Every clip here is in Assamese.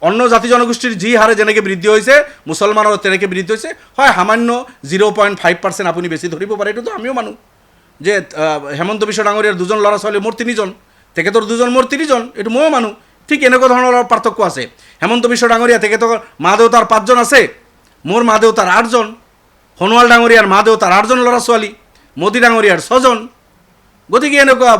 অন্য জাতি জনগোষ্ঠীৰ যি হাৰে যেনেকৈ বৃদ্ধি হৈছে মুছলমানৰ তেনেকৈ বৃদ্ধি হৈছে হয় সামান্য 0.5% আপুনি বেছি ধৰিব পাৰে এইটোতো আমিও মানো যে হেমন্ত বিশ্ব ডাঙৰীয়াৰ দুজন ল'ৰা ছোৱালী মোৰ 3জন তেখেতৰ দুজন মোৰ 3জন এইটো ময়ো মানো ঠিক এনেকুৱা ধৰণৰ পাৰ্থক্য আছে হেমন্ত বিশ্ব ডাঙৰীয়া তেখেতৰ মা দেউতাৰ 5জন আছে মোৰ মা দেউতাৰ 8জন সোণোৱাল ডাঙৰীয়াৰ মা দেউতাৰ 8জন ল'ৰা ছোৱালী মোদী ডাঙৰীয়াৰ 6জন গতিকে এনেকুৱা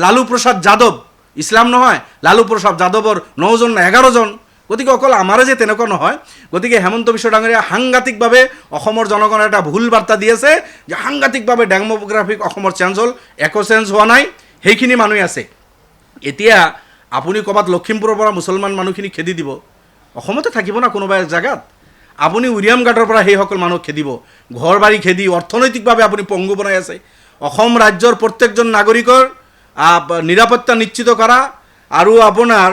লালু প্ৰসাদ যাদৱ ইছলাম নহয় লালু প্ৰসাদ যাদৱৰ 9জন না 11জন গতিকে অকল আমাৰে যে তেনেকুৱা নহয় গতিকে হেমন্ত বিশ্ব ডাঙৰীয়া সাংঘাতিকভাৱে অসমৰ জনগণৰ এটা ভুল বাৰ্তা দি আছে যে সাংঘাতিকভাৱে ডেমোগ্ৰাফিক অসমৰ চেঞ্জ হ'ল একো চেঞ্জ হোৱা নাই সেইখিনি মানুহ আছে এতিয়া আপুনি ক'ৰবাত লখিমপুৰৰ পৰা মুছলমান মানুহখিনি খেদি দিব অসমতে থাকিব না কোনোবা এক জাগাত আপুনি উৰিয়াম গাঁতৰ পৰা সেইসকল মানুহ খেদিব ঘৰ বাৰী খেদি অৰ্থনৈতিকভাৱে আপুনি পংগু বনাই আছে অসম ৰাজ্যৰ প্ৰত্যেকজন নাগৰিকৰ নিৰাপত্তা নিশ্চিত কৰা আৰু আপোনাৰ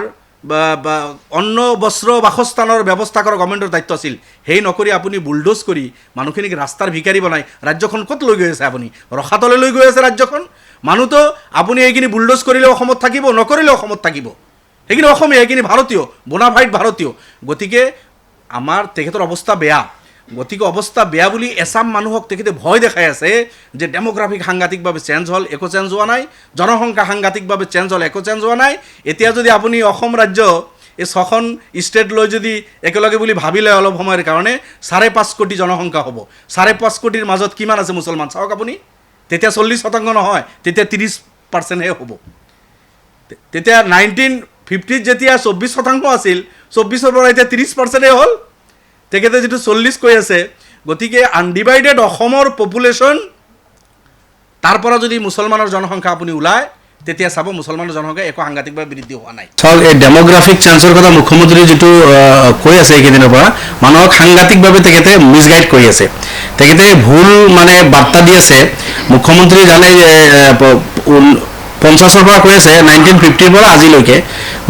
অন্ন বস্ত্ৰ বাসস্থানৰ ব্যৱস্থা কৰা গভৰ্ণমেণ্টৰ দায়িত্ব আছিল সেই নকৰি আপুনি বুলডোজ কৰি মানুহখিনিক ৰাস্তাৰ ভিকাৰী বনাই ৰাজ্যখন ক'ত লৈ গৈ আছে আপুনি ৰখাতলৈ লৈ গৈ আছে ৰাজ্যখন মানুহতো আপুনি এইখিনি বুলডোজ কৰিলে অসমত থাকিব নকৰিলে অসমত থাকিব সেইখিনি অসমীয়া এইখিনি ভাৰতীয় বোনাফাইড ভাৰতীয় গতিকে আমাৰ তেখেতৰ অৱস্থা বেয়া গতিকে অৱস্থা বেয়া বুলি এছাম মানুহক তেখেতে ভয় দেখাই আছে যে ডেমোগ্ৰাফিক সাংঘাতিকভাৱে চেঞ্জ হ'ল একো চেঞ্জ হোৱা নাই জনসংখ্যা সাংঘাতিকভাৱে চেঞ্জ হ'ল একো চেঞ্জ হোৱা নাই এতিয়া যদি আপুনি অসম ৰাজ্য এই 6খন ষ্টেট লৈ যদি একেলগে বুলি ভাবি লয় অলপ সময়ৰ কাৰণে 5.5 কোটি জনসংখ্যা হ'ব 5.5 কোটিৰ মাজত কিমান আছে মুছলমান চাওক আপুনি তেতিয়া 40% নহয় তেতিয়া 30%হে হ'ব তেতিয়া 1950 যেতিয়া 24% আছিল 24ৰ পৰা এতিয়া 30%হে হ'ল তেখেতে যেটো 40 কৈ আছে গতিকে আনডিভাইডেড অসমৰ পপুলেশ্যন তাৰ পৰা যদি মুছলমানৰ জনসংখ্যা আপুনি ওলায় তেতিয়া চাব মুছলমানৰ জনসংখ্যা একো সাংঘাতিকভাৱে বৃদ্ধি হোৱা নাই চাওক এই ডেমোগ্ৰাফিক চেঞ্জৰ কথা মুখ্যমন্ত্ৰী যেটো কৈ আছে এইকেইদিনৰ পৰা মানুহক সাংঘাতিকভাৱে তেখেতে মিছগাইড কৰি আছে তেখেতে ভুল মানে বাৰ্তা দি আছে মুখ্যমন্ত্ৰী জানে যে 50ৰ পৰা কৈ আছে 1950ৰ পৰা আজিলৈকে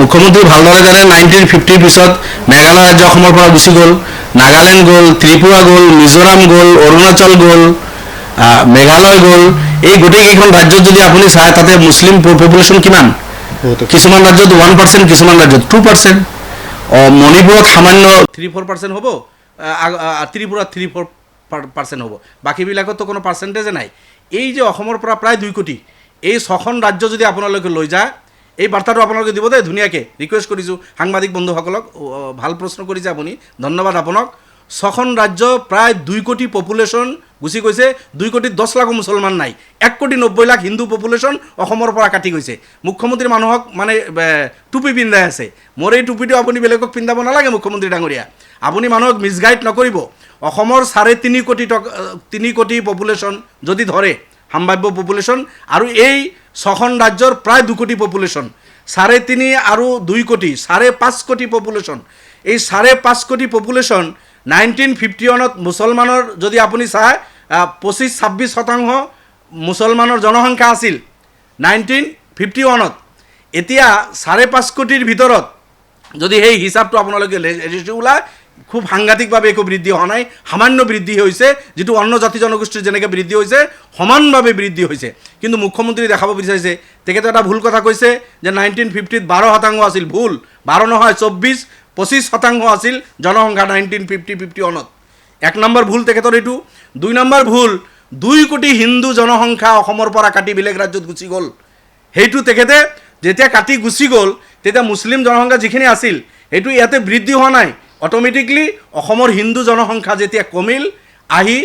মুখ্যমন্ত্ৰী ভালদৰে জানে 1950ৰ পিছত মেঘালয় ৰাজ্য অসমৰ পৰা গুচি গ'ল নাগালেণ্ড গ'ল ত্ৰিপুৰা গ'ল মিজোৰাম গ'ল অৰুণাচল গ'ল মেঘালয় গ'ল এই গোটেইকেইখন ৰাজ্যত যদি আপুনি চায় তাতে মুছলিম পপুলেশ্যন কিমান কিছুমান ৰাজ্যত 1% কিছুমান ৰাজ্যত 2% মণিপুৰত সামান্য 3-4% হ'ব ত্ৰিপুৰাত 3-4% হ'ব বাকীবিলাকতো কোনো পাৰ্চেণ্টেজে নাই এই যে অসমৰ পৰা প্ৰায় 2 কোটি এই 6খন ৰাজ্য যদি আপোনালোকে লৈ যায় এই বাৰ্তাটো আপোনালোকে দিব দেই ধুনীয়াকৈ ৰিকুৱেষ্ট কৰিছোঁ সাংবাদিক বন্ধুসকলক ভাল প্ৰশ্ন কৰিছে আপুনি ধন্যবাদ আপোনাক 6খন ৰাজ্য প্ৰায় 2 কোটি পপুলেশ্যন গুচি গৈছে 2 কোটি 10 লাখ মুছলমান নাই 1 কোটি 90 লাখ হিন্দু পপুলেশ্যন অসমৰ পৰা কাটি গৈছে মুখ্যমন্ত্ৰী মানুহক মানে টুপি পিন্ধাই আছে মোৰ এই টুপিটো আপুনি বেলেগক পিন্ধাব নালাগে মুখ্যমন্ত্ৰী ডাঙৰীয়া আপুনি মানুহক মিছগাইড নকৰিব অসমৰ 3.5 কোটি পপুলেশ্যন যদি ধৰে সম্ভাব্য পপুলেশ্যন আৰু এই 6খন ৰাজ্যৰ প্ৰায় 2 কোটি পপুলেশ্যন 3.5 আৰু 2 কোটি 5.5 কোটি পপুলেশ্যন এই 5.5 কোটি পপুলেশ্যন 1951ত মুছলমানৰ যদি আপুনি চায় 25-26% মুছলমানৰ জনসংখ্যা আছিল 1951ত এতিয়া 5.5 কোটিৰ ভিতৰত যদি সেই হিচাপটো আপোনালোকে ওলায় খুব সাংঘাতিকভাৱে একো বৃদ্ধি হোৱা নাই সামান্য বৃদ্ধি হৈছে যেটো অন্য জাতি জনগোষ্ঠীৰ যেনেকৈ বৃদ্ধি হৈছে সমানভাৱে বৃদ্ধি হৈছে কিন্তু মুখ্যমন্ত্ৰী দেখাব বিচাৰিছে তেখেতে এটা ভুল কথা কৈছে যে 1950ত 12% আছিল ভুল 12 নহয় 25% আছিল জনসংখ্যা 1950-51ত 1 নম্বৰ ভুল তেখেতৰ এইটো 2 নম্বৰ ভুল 2 কোটি হিন্দু জনসংখ্যা অসমৰ পৰা কাটি বেলেগ ৰাজ্যত গুচি গ'ল সেইটো তেখেতে যেতিয়া কাটি গুচি গ'ল তেতিয়া মুছলিম জনসংখ্যা যিখিনি আছিল সেইটো ইয়াতে বৃদ্ধি হোৱা নাই অটোমেটিকলি অসমৰ হিন্দু জনসংখ্যা যেতিয়া কমিল আহি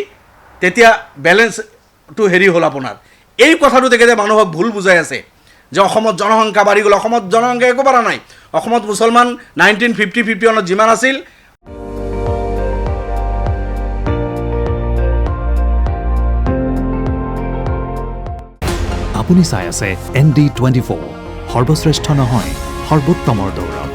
তেতিয়া বেলেন্সটো হেৰি হ'ল আপোনাৰ এই কথাটো তেখেতে মানুহক ভুল বুজাই আছে যে অসমত জনসংখ্যা বাঢ়ি গ'ল অসমত জনসংখ্যা একো বাঢ়া নাই অসমত মুছলমান 1950-51ত যিমান আছিল আপুনি চাই আছে ND24 সৰ্বশ্ৰেষ্ঠ নহয় সৰ্বোত্তমৰ দৌৰ